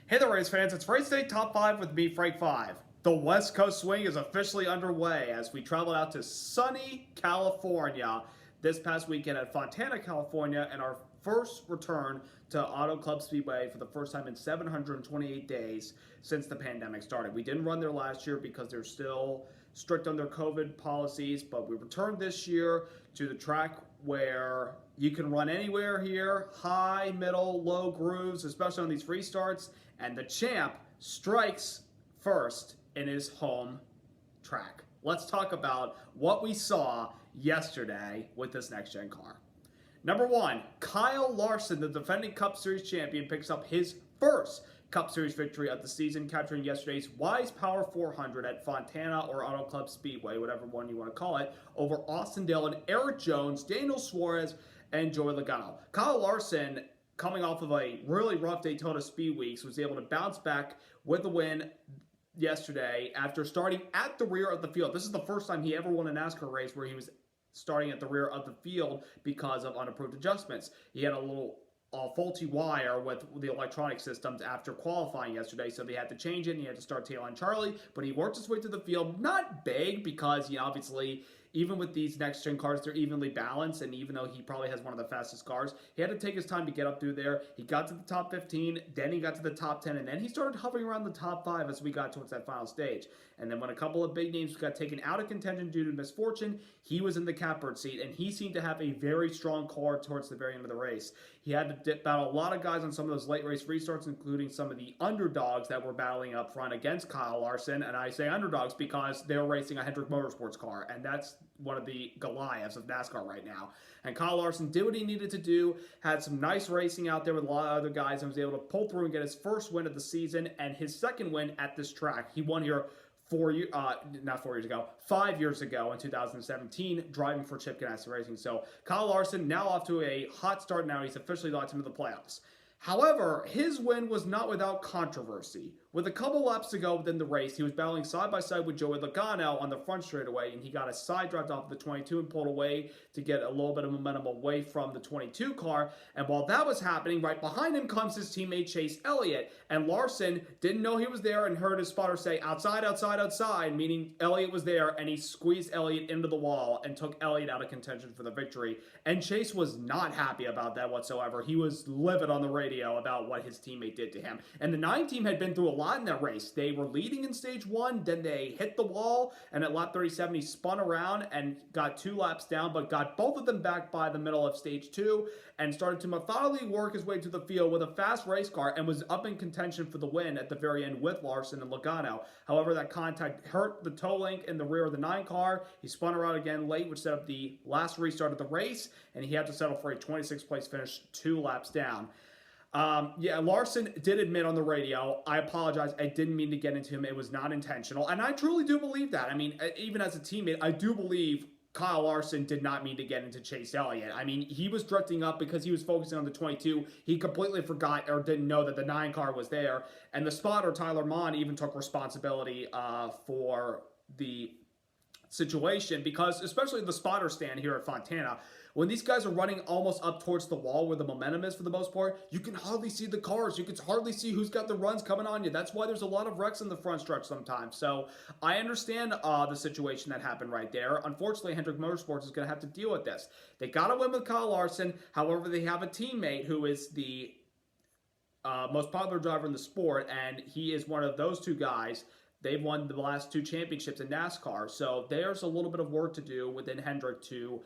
Hey there, race fans. It's Race Day Top 5 with me, Frank 5. The West Coast swing is officially underway as we travel out to sunny California this past weekend at Fontana, California, and our first return to Auto Club Speedway for the first time in 728 days since the pandemic started. We didn't run there last year because they're still strict on their COVID policies, but we returned this year to the track where you can run anywhere here, high, middle, low grooves, especially on these restarts, and the champ strikes first in his home track. Let's talk about what we saw yesterday with this next gen car. Number one, Kyle Larson, the defending Cup Series champion, picks up his first Cup Series victory of the season, capturing yesterday's Wise Power 400 at Fontana or Auto Club Speedway, whatever one you want to call it, over Austin Dillon, Eric Jones, Daniel Suarez, and Joey Logano. Kyle Larson, coming off of a really rough Daytona Speed Weeks, was able to bounce back with a win yesterday after starting at the rear of the field. This is the first time he ever won a NASCAR race where he was starting at the rear of the field because of unapproved adjustments. He had a little faulty wire with the electronic systems after qualifying yesterday, so they had to change it and he had to start tail on Charlie, but he worked his way to the field. Not big because, obviously, even with these next-gen cars, they're evenly balanced, and even though he probably has one of the fastest cars, he had to take his time to get up through there. He got to the top 15, then he got to the top 10, and then he started hovering around the top 5 as we got towards that final stage. And then when a couple of big names got taken out of contention due to misfortune, he was in the catbird seat, and he seemed to have a very strong car towards the very end of the race. He had to battle a lot of guys on some of those late race restarts, including some of the underdogs that were battling up front against Kyle Larson. And I say underdogs because they're racing a Hendrick Motorsports car, and that's one of the Goliaths of NASCAR right now. And Kyle Larson did what he needed to do, had some nice racing out there with a lot of other guys, and was able to pull through and get his first win of the season and his second win at this track. He won here 5 years ago in 2017, driving for Chip Ganassi Racing. So Kyle Larson now off to a hot start. Now he's officially locked into the playoffs. However, his win was not without controversy. With a couple laps to go within the race, he was battling side by side with Joey Logano on the front straightaway, and he got a side draft off of the 22 and pulled away to get a little bit of momentum away from the 22 car. And while that was happening, right behind him comes his teammate Chase Elliott, and Larson didn't know he was there and heard his spotter say, outside, outside, outside, meaning Elliott was there, and he squeezed Elliott into the wall and took Elliott out of contention for the victory. And Chase was not happy about that whatsoever. He was livid on the radio about what his teammate did to him. And the 9 team had been through a lot in that race. They were leading in stage 1, then they hit the wall, and at lap 37 he spun around and got 2 laps down, but got both of them back by the middle of stage 2 and started to methodically work his way to the field with a fast race car and was up in contention for the win at the very end with Larson and Logano. However, that contact hurt the toe link in the rear of the 9 car. He spun around again late, which set up the last restart of the race, and he had to settle for a 26th place finish 2 laps down. Larson did admit on the radio, I apologize, I didn't mean to get into him, it was not intentional, and I truly do believe that. I mean, even as a teammate, I do believe Kyle Larson did not mean to get into Chase Elliott. I mean, he was drifting up because he was focusing on the 22. He completely forgot or didn't know that the 9 car was there, and the spotter, Tyler Mon, even took responsibility for the situation, because especially the spotter stand here at Fontana, when these guys are running almost up towards the wall where the momentum is for the most part, you can hardly see the cars. You can hardly see who's got the runs coming on you. That's why there's a lot of wrecks in the front stretch sometimes. So I understand the situation that happened right there. Unfortunately, Hendrick Motorsports is going to have to deal with this. They got to win with Kyle Larson. However, they have a teammate who is the most popular driver in the sport, and he is one of those 2 guys. They've won the last 2 championships in NASCAR, so there's a little bit of work to do within Hendrick to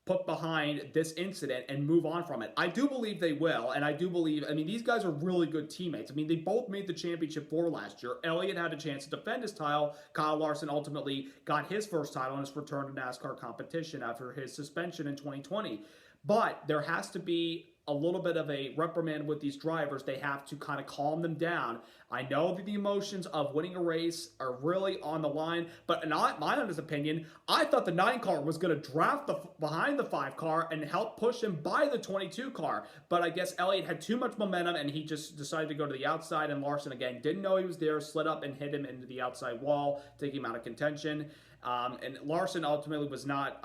put behind this incident and move on from it. I do believe they will, and I do believe, I mean, these guys are really good teammates. I mean, they both made the championship 4 last year. Elliott had a chance to defend his title. Kyle Larson ultimately got his first title in his return to NASCAR competition after his suspension in 2020. But there has to be a little bit of a reprimand with these drivers. They have to kind of calm them down. I know that the emotions of winning a race are really on the line, but in my honest opinion, I thought the 9 car was going to draft behind the 5 car and help push him by the 22 car. But I guess Elliott had too much momentum and he just decided to go to the outside, and Larson, again, didn't know he was there, slid up and hit him into the outside wall, taking him out of contention. And Larson ultimately was not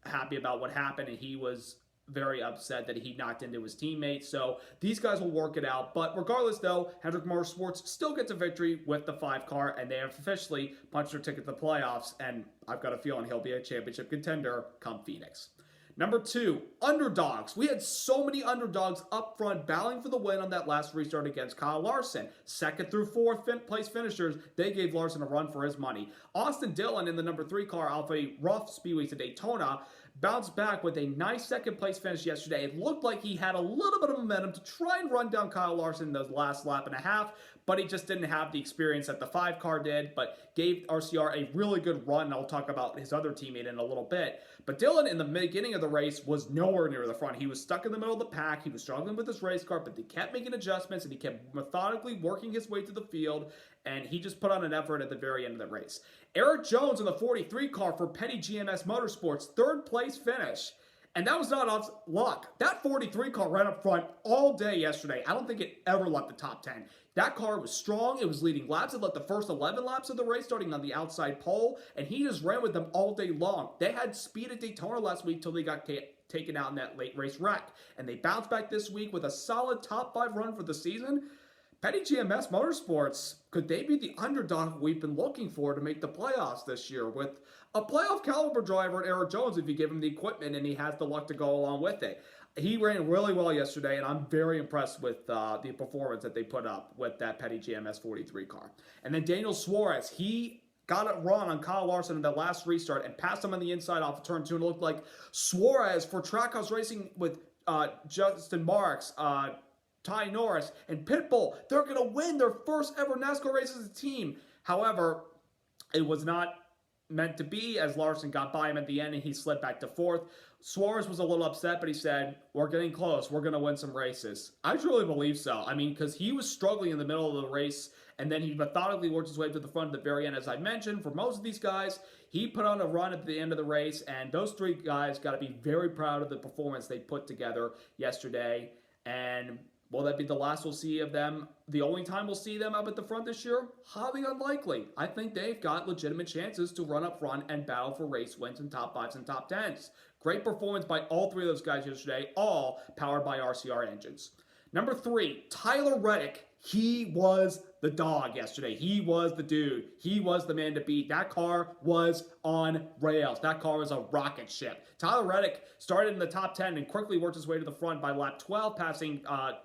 happy about what happened, and he was very upset that he knocked into his teammate. So these guys will work it out. But regardless, though, Hendrick Motorsports still gets a victory with the 5 car, and they have officially punched their ticket to the playoffs. And I've got a feeling he'll be a championship contender come Phoenix. Number 2, Underdogs. We had so many Underdogs up front battling for the win on that last restart against Kyle Larson. 2nd through 4th place finishers, they gave Larson a run for his money. Austin Dillon in the number 3 car off a rough speedway to Daytona bounced back with a nice 2nd place finish yesterday. It looked like he had a little bit of momentum to try and run down Kyle Larson in the last lap and a half, but he just didn't have the experience that the 5 car did, but gave RCR a really good run. And I'll talk about his other teammate in a little bit. But Dillon, in the beginning of the race, was nowhere near the front. He was stuck in the middle of the pack. He was struggling with his race car, but they kept making adjustments, and he kept methodically working his way through the field, and he just put on an effort at the very end of the race. Eric Jones in the 43 car for Petty GMS Motorsports, 3rd place finish. And that was not off luck. That 43 car ran up front all day yesterday. I don't think it ever left the top 10. That car was strong. It was leading laps. It led the first 11 laps of the race, starting on the outside pole, and he just ran with them all day long. They had speed at Daytona last week till they got taken out in that late race wreck. And they bounced back this week with a solid top 5 run for the season. Petty GMS Motorsports, could they be the underdog we've been looking for to make the playoffs this year with a playoff caliber driver in Eric Jones if you give him the equipment and he has the luck to go along with it? He ran really well yesterday, and I'm very impressed with the performance that they put up with that Petty GMS 43 car. And then Daniel Suarez, he got a run on Kyle Larson in that last restart and passed him on the inside off of turn 2, and it looked like Suarez for Trackhouse Racing with Justin Marks, Ty Norris, and Pitbull, they're going to win their first ever NASCAR race as a team. However, it was not meant to be, as Larson got by him at the end and he slid back to 4th. Suarez was a little upset, but he said, we're getting close. We're going to win some races. I truly believe so. I mean, because he was struggling in the middle of the race, and then he methodically worked his way to the front at the very end. As I mentioned, for most of these guys, he put on a run at the end of the race, and those 3 guys got to be very proud of the performance they put together yesterday. And will that be the last we'll see of them? The only time we'll see them up at the front this year? Highly unlikely. I think they've got legitimate chances to run up front and battle for race wins and top 5s and top 10s. Great performance by all 3 of those guys yesterday, all powered by RCR engines. Number 3, Tyler Reddick. He was the dog yesterday. He was the dude. He was the man to beat. That car was on rails. That car was a rocket ship. Tyler Reddick started in the top 10 and quickly worked his way to the front by lap 12, passing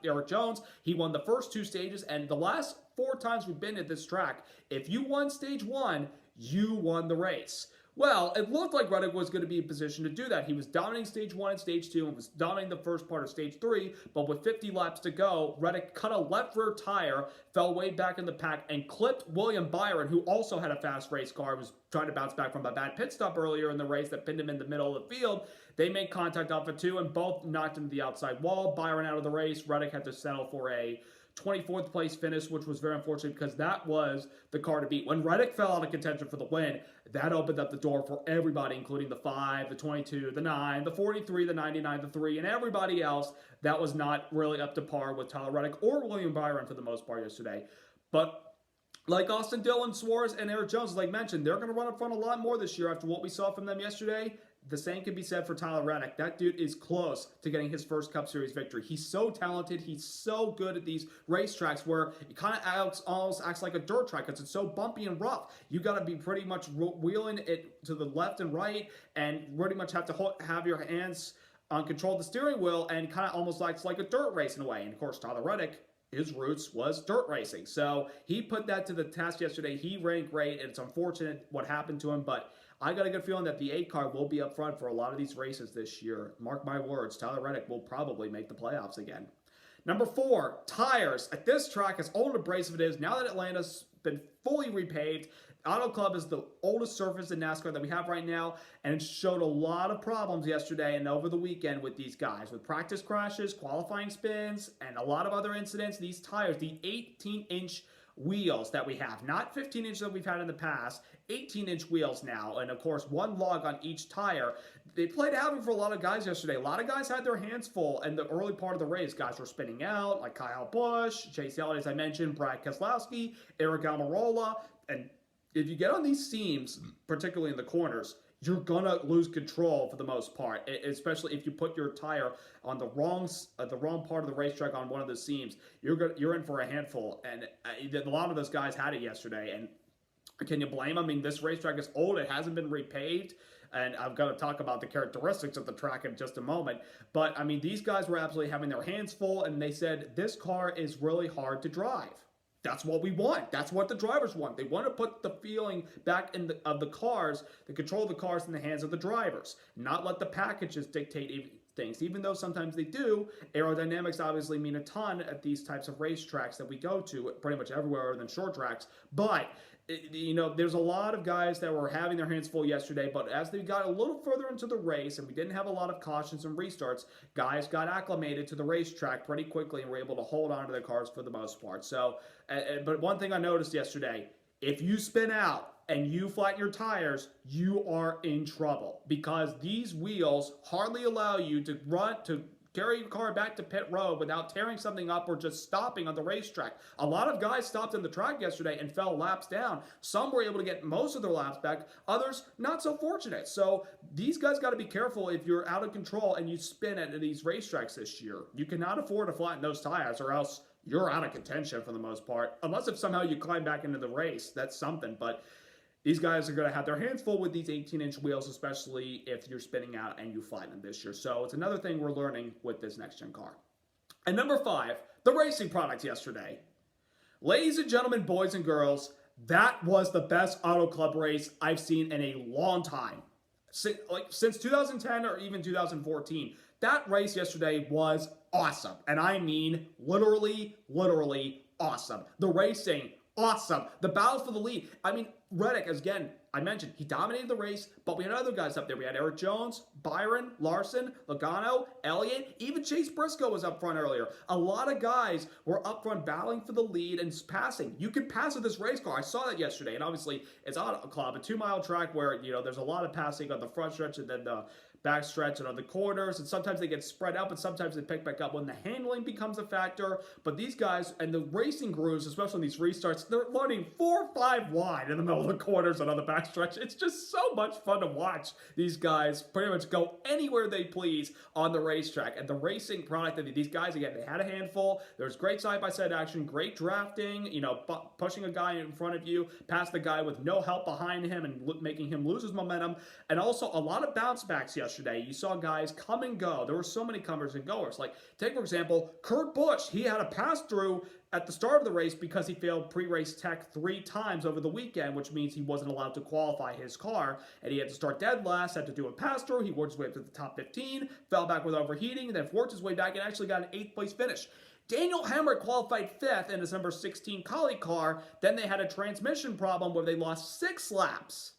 Eric Jones. He won the first 2 stages, and the last 4 times we've been at this track, if you won stage 1, you won the race. Well, it looked like Reddick was going to be in position to do that. He was dominating stage 1 and stage 2 and was dominating the first part of stage 3, but with 50 laps to go, Reddick cut a left rear tire, fell way back in the pack, and clipped William Byron, who also had a fast race car, was trying to bounce back from a bad pit stop earlier in the race that pinned him in the middle of the field. They made contact off of 2 and both knocked into the outside wall. Byron out of the race. Reddick had to settle for a 24th place finish, which was very unfortunate because that was the car to beat. When Reddick fell out of contention for the win, that opened up the door for everybody, including the 5, the 22, the 9, the 43, the 99, the 3, and everybody else that was not really up to par with Tyler Reddick or William Byron for the most part yesterday. But like Austin Dillon, Suarez, and Eric Jones, as I mentioned, they're going to run up front a lot more this year after what we saw from them yesterday. The same can be said for Tyler Reddick. That dude is close to getting his first Cup Series victory. He's so talented. He's so good at these racetracks where it kind of almost acts like a dirt track because it's so bumpy and rough. You got to be pretty much wheeling it to the left and right and pretty much have to have your hands on control of the steering wheel, and kind of almost acts like a dirt race in a way. And of course, Tyler Reddick, his roots was dirt racing. So he put that to the test yesterday. He ran great, and it's unfortunate what happened to him, but I got a good feeling that the 8 car will be up front for a lot of these races this year. Mark my words, Tyler Reddick will probably make the playoffs again. Number 4, tires. At this track, as old and abrasive it is, now that Atlanta's been fully repaved, Auto Club is the oldest surface in NASCAR that we have right now, and it showed a lot of problems yesterday and over the weekend with these guys. With practice crashes, qualifying spins, and a lot of other incidents, these tires, the 18-inch wheels that we have, not 15-inch that we've had in the past, 18-inch wheels now, and of course 1 lug on each tire. They played havoc for a lot of guys yesterday. A lot of guys had their hands full in the early part of the race. Guys were spinning out, like Kyle Busch, Chase Elliott, as I mentioned, Brad Keselowski, Eric Almirola, and if you get on these seams, particularly in the corners, you're gonna lose control for the most part, especially if you put your tire on the wrong part of the racetrack on one of the seams. You're in for a handful, and a lot of those guys had it yesterday. And can you blame them? I mean, this racetrack is old; it hasn't been repaved. And I'm going to talk about the characteristics of the track in just a moment. But I mean, these guys were absolutely having their hands full, and they said this car is really hard to drive. That's what we want. That's what the drivers want. They want to put the feeling back of the cars, the control of the cars in the hands of the drivers, not let the packages dictate things. Even though sometimes they do, aerodynamics obviously mean a ton at these types of racetracks that we go to, pretty much everywhere other than short tracks. But there's a lot of guys that were having their hands full yesterday, but as they got a little further into the race and we didn't have a lot of cautions and restarts, guys got acclimated to the racetrack pretty quickly and were able to hold on to their cars for the most part. So, but one thing I noticed yesterday, if you spin out and you flatten your tires, you are in trouble because these wheels hardly allow you to carry your car back to pit road without tearing something up or just stopping on the racetrack. A lot of guys stopped in the track yesterday and fell laps down. Some were able to get most of their laps back, others not so fortunate. So these guys got to be careful if you're out of control and you spin at these racetracks this year. You cannot afford to flatten those tires or else you're out of contention for the most part. Unless if somehow you climb back into the race, that's something. But these guys are going to have their hands full with these 18-inch wheels, especially if you're spinning out and you flatten them this year. So it's another thing we're learning with this next-gen car. And number 5, the racing product yesterday. Ladies and gentlemen, boys and girls, that was the best Auto Club race I've seen in a long time. Since 2010 or even 2014. That race yesterday was awesome. And I mean literally awesome. The racing, awesome. The battles for the lead. I mean, Reddick, again, I mentioned, he dominated the race, but we had other guys up there. We had Eric Jones, Byron, Larson, Logano, Elliott, even Chase Briscoe was up front earlier. A lot of guys were up front battling for the lead and passing. You can pass with this race car. I saw that yesterday, and obviously it's Auto Club, a 2-mile track where, there's a lot of passing on the front stretch and then the back stretch and on the corners, and sometimes they get spread out, but sometimes they pick back up when the handling becomes a factor. But these guys and the racing grooves, especially in these restarts, they're running 4 or 5 wide in the middle of the corners and on the back stretch. It's just so much fun to watch these guys pretty much go anywhere they please on the racetrack. And the racing product of these guys, again, they had a handful. There's great side-by-side action, great drafting, pushing a guy in front of you, past the guy with no help behind him and making him lose his momentum. And also a lot of bounce backs yesterday. You saw guys come and go. There were so many comers and goers. Like, take for example, Kurt Busch. He had a pass-through at the start of the race because he failed pre-race tech 3 times over the weekend, which means he wasn't allowed to qualify his car, and he had to start dead last, had to do a pass-through. He worked his way up to the top 15, fell back with overheating, and then worked his way back and actually got an 8th-place finish. Daniel Hemrick qualified 5th in his number 16 Collie car. Then they had a transmission problem where they lost 6 laps.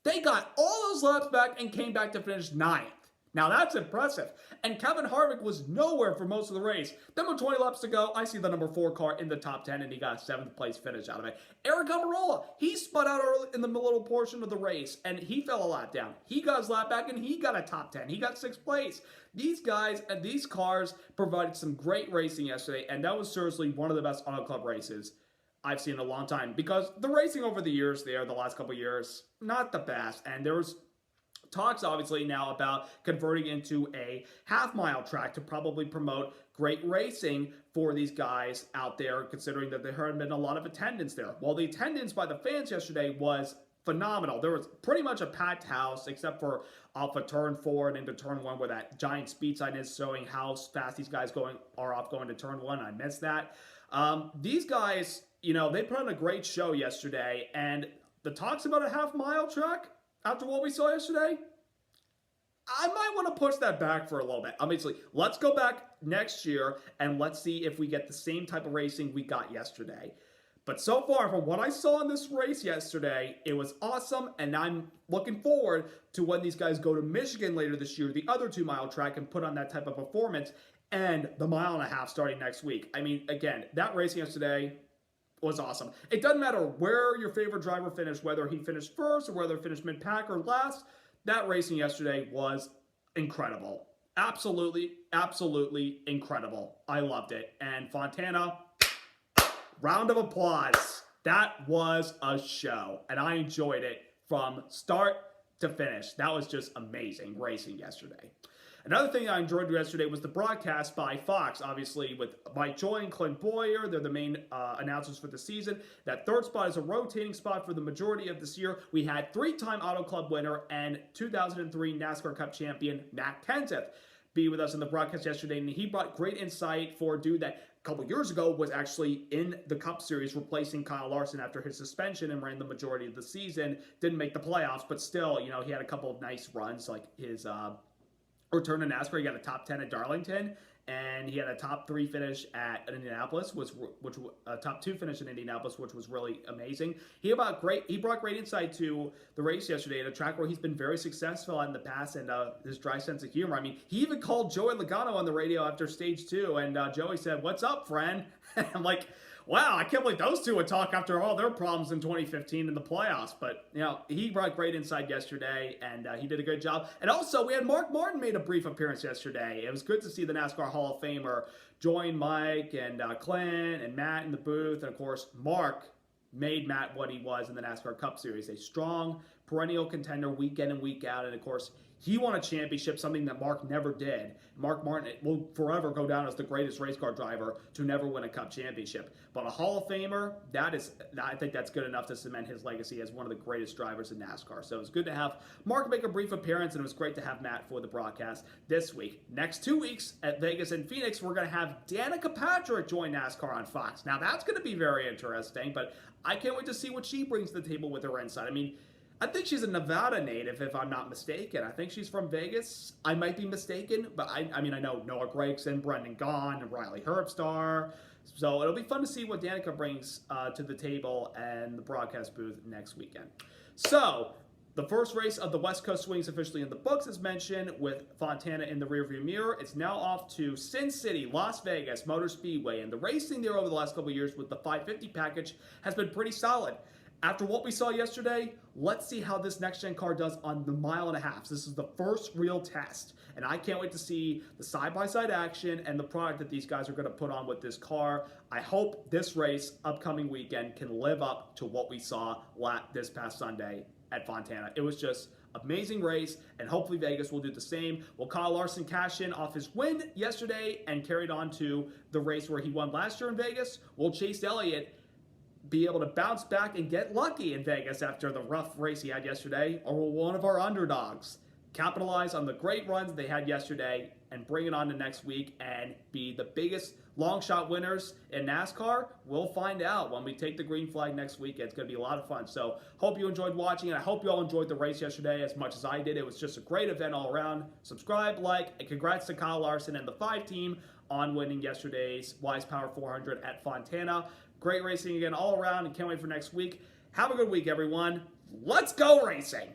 They got all those laps back and came back to finish 9th. Now that's impressive. And Kevin Harvick was nowhere for most of the race. Then with 20 laps to go, I see the number 4 car in the top 10, and he got a 7th place finish out of it. Eric Almirola, he spun out early in the middle portion of the race, and he fell a lap down. He got his lap back, and he got a top 10. He got 6th place. These guys and these cars provided some great racing yesterday, and that was seriously one of the best Auto Club races I've seen in a long time, because the racing over the years the last couple years, not the best. And there was talks obviously now about converting into a half-mile track to probably promote great racing for these guys out there, considering that there had been a lot of attendance there. Well, the attendance by the fans yesterday was phenomenal. There was pretty much a packed house, except for off of turn 4 and into turn 1, where that giant speed sign is showing how fast these guys are off going to turn 1. I missed that. These guys, they put on a great show yesterday, and the talks about a half-mile track after what we saw yesterday, I might want to push that back for a little bit. Obviously, let's go back next year and let's see if we get the same type of racing we got yesterday. But so far, from what I saw in this race yesterday, it was awesome, and I'm looking forward to when these guys go to Michigan later this year, the other 2-mile track, and put on that type of performance, and the 1.5 mile starting next week. I mean, again, that racing yesterday was awesome. It doesn't matter where your favorite driver finished, whether he finished first or whether he finished mid-pack or last. That racing yesterday was incredible. Absolutely incredible. I loved it. And Fontana, round of applause. That was a show, and I enjoyed it from start to finish. That was just amazing racing yesterday. Another thing I enjoyed yesterday was the broadcast by Fox, obviously with Mike Joy and Clint Boyer. They're the main announcers for the season. That third spot is a rotating spot for the majority of this year. We had three-time Auto Club winner and 2003 NASCAR Cup champion Matt Kenseth be with us in the broadcast yesterday, and he brought great insight for a dude that a couple years ago was actually in the Cup Series replacing Kyle Larson after his suspension and ran the majority of the season. Didn't make the playoffs, but still, you know, he had a couple of nice runs, like his return to NASCAR. He got a top 10 at Darlington, and he had a top 3 finish at Indianapolis, which a top 2 finish in Indianapolis, which was really amazing. He brought great insight to the race yesterday at a track where he's been very successful in the past, and his dry sense of humor. I mean, he even called Joey Logano on the radio after stage 2, and Joey said, "What's up, friend?" I'm like, wow, I can't believe those two would talk after all their problems in 2015 in the playoffs. But, you know, he brought great insight yesterday, and he did a good job. And also, we had Mark Martin made a brief appearance yesterday. It was good to see the NASCAR Hall of Famer join Mike and Clint and Matt in the booth. And, of course, Mark made Matt what he was in the NASCAR Cup Series, a strong, perennial contender week in and week out. And, of course, he won a championship, something that Mark never did. Mark Martin will forever go down as the greatest race car driver to never win a Cup championship. But a Hall of Famer, I think that's good enough to cement his legacy as one of the greatest drivers in NASCAR. So it's good to have Mark make a brief appearance, and it was great to have Matt for the broadcast this week. Next 2 weeks at Vegas and Phoenix, we're going to have Danica Patrick join NASCAR on Fox. Now, that's going to be very interesting, but I can't wait to see what she brings to the table with her insight. I mean, I think she's a Nevada native, if I'm not mistaken. I think she's from Vegas. I might be mistaken, but I mean, I know Noah Gragson, Brendan Gaughan, and Riley Herbstar. So it'll be fun to see what Danica brings to the table and the broadcast booth next weekend. So the first race of the West Coast Swings officially in the books, as mentioned, with Fontana in the rearview mirror. It's now off to Sin City, Las Vegas Motor Speedway. And the racing there over the last couple of years with the 550 package has been pretty solid. After what we saw yesterday, let's see how this next-gen car does on the 1.5 miles. This is the first real test, and I can't wait to see the side-by-side action and the product that these guys are going to put on with this car. I hope this race, upcoming weekend, can live up to what we saw this past Sunday at Fontana. It was just amazing race, and hopefully Vegas will do the same. Will Kyle Larson cash in off his win yesterday and carried on to the race where he won last year in Vegas? Will Chase Elliott be able to bounce back and get lucky in Vegas after the rough race he had yesterday? Or will one of our underdogs capitalize on the great runs they had yesterday and bring it on to next week and be the biggest long shot winners in NASCAR? We'll find out when we take the green flag next week. It's going to be a lot of fun. So hope you enjoyed watching, and I hope you all enjoyed the race yesterday as much as I did. It was just a great event all around. Subscribe, like, and congrats to Kyle Larson and the 5 team on winning yesterday's Wise Power 400 at Fontana. Great racing again all around, and can't wait for next week. Have a good week, everyone. Let's go racing!